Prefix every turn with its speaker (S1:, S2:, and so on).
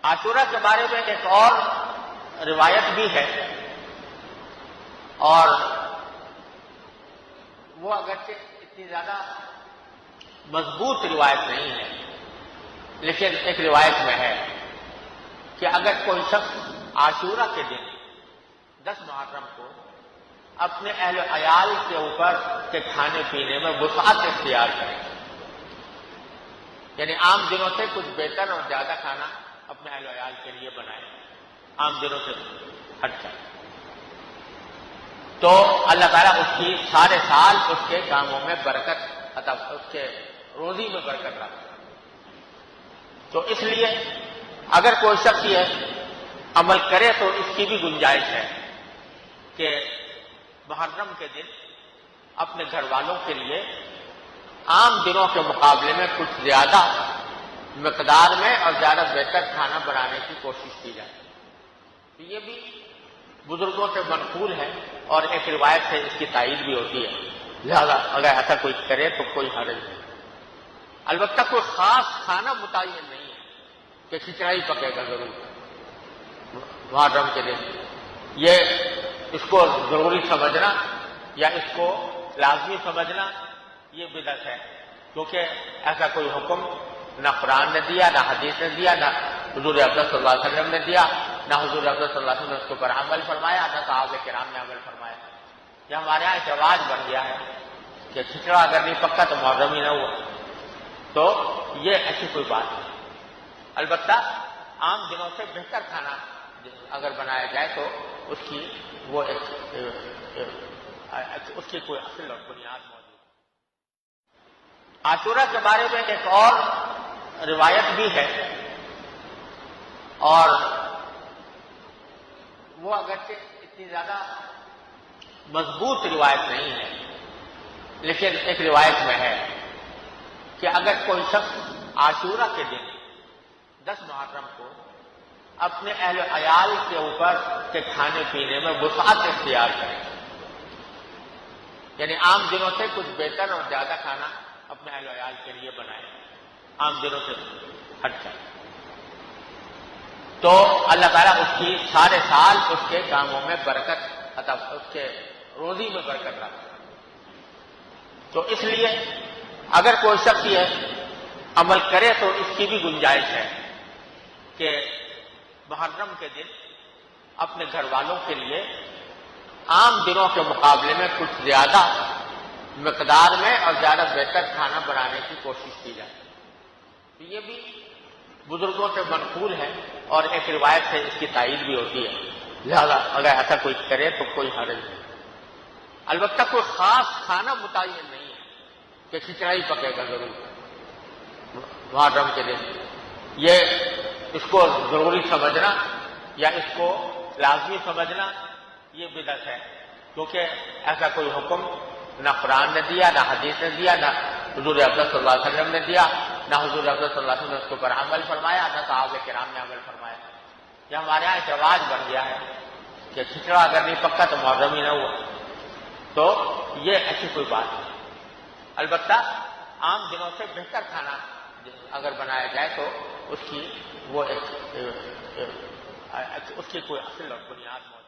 S1: عاشورہ کے بارے میں ایک اور روایت بھی ہے، اور وہ اگرچہ اتنی زیادہ مضبوط روایت نہیں ہے، لیکن ایک روایت میں ہے کہ اگر کوئی شخص عاشورہ کے دن 10 محرم کو اپنے اہل و عیال کے اوپر کے کھانے پینے میں وسعت اختیار کرے، یعنی عام دنوں سے کچھ بہتر اور زیادہ کھانا اپنے اہل و عیال کے لیے بنائے، عام دنوں سے ہٹ کر، تو اللہ تعالیٰ اس کی سارے سال اس کے کاموں میں برکت عطا، اس کے روزی میں برکت رکھتا ہے۔ تو اس لیے اگر کوئی شخص یہ عمل کرے تو اس کی بھی گنجائش ہے کہ محرم کے دن اپنے گھر والوں کے لیے عام دنوں کے مقابلے میں کچھ زیادہ مقدار میں اور زیادہ بہتر کھانا بنانے کی کوشش کی جائے۔ تو یہ بھی بزرگوں سے منقول ہے اور ایک روایت سے اس کی تائید بھی ہوتی ہے، لہذا اگر ایسا کوئی کرے تو کوئی حرج نہیں۔ البتہ کوئی خاص کھانا متعین نہیں ہے کہ کھچڑا ہی پکے گا ضرور محرم کے دن، یہ اس کو ضروری سمجھنا یا اس کو لازمی سمجھنا یہ بدعت ہے، کیونکہ ایسا کوئی حکم نہ قرآن نے دیا، نہ حدیث نے دیا، نہ حضور اقدس صلی اللہ علیہ وسلم نے دیا، نہ حضور اقدس صلی اللہ علیہ وسلم نے اس کے اوپر عمل فرمایا، نہ صحابہ کرام نے عمل فرمایا۔ یہ ہمارے یہاں ایک رواج بن گیا ہے کہ کھچڑا اگر نہیں پکا تو محرم ہی نہ ہوا، تو یہ ایسی کوئی بات نہیں۔ البتہ عام دنوں سے بہتر کھانا اگر بنایا جائے تو اس کی وہ اس کی کوئی اصل اور بنیاد موجود ہے۔ عاشورہ کے بارے میں ایک اور روایت بھی ہے، اور وہ اگرچہ اتنی زیادہ مضبوط روایت نہیں ہے، لیکن ایک روایت میں ہے کہ اگر کوئی شخص عاشورہ کے دن 10 محرم کو اپنے اہل و عیال کے اوپر کے کھانے پینے میں وسعت اختیار کرے، یعنی عام دنوں سے کچھ بہتر اور زیادہ کھانا اپنے اہل و عیال کے لیے بنائے، عام دنوں سے ہٹ کر، تو اللہ تعالیٰ اس کی سارے سال اس کے کاموں میں برکت عطا، اس کے روزی میں برکت رکھتا ہے۔ تو اس لیے اگر کوئی شخص یہ عمل کرے تو اس کی بھی گنجائش ہے کہ محرم کے دن اپنے گھر والوں کے لیے عام دنوں کے مقابلے میں کچھ زیادہ مقدار میں اور زیادہ بہتر کھانا بنانے کی کوشش کی جائے۔ تو یہ بھی بزرگوں سے منقول ہے اور ایک روایت سے اس کی تائید بھی ہوتی ہے، لہذا اگر ایسا کوئی کرے تو کوئی حرج نہیں۔ البتہ کوئی خاص کھانا متعین نہیں ہے کہ کھچڑا ہی پکے گا ضرور محرم کے دن، یہ اس کو ضروری سمجھنا یا اس کو لازمی سمجھنا یہ بدعت ہے، کیونکہ ایسا کوئی حکم نہ قرآن نے دیا، نہ حدیث نے دیا، نہ حضور اقدس صلی اللہ علیہ وسلم نے دیا، نہ حضور اقدس صلی اللہ علیہ وسلم نے اس کے اوپر عمل فرمایا، نہ صحابہ کرام نے عمل فرمایا۔ یہ ہمارے یہاں ایک رواج بن گیا ہے کہ کھچڑا اگر نہیں پکا تو محرم ہی نہ ہوا، تو یہ ایسی کوئی بات نہیں۔ البتہ عام دنوں سے بہتر کھانا اگر بنایا جائے تو اس کی وہ اس کی کوئی اصل اور بنیاد موجود ہے۔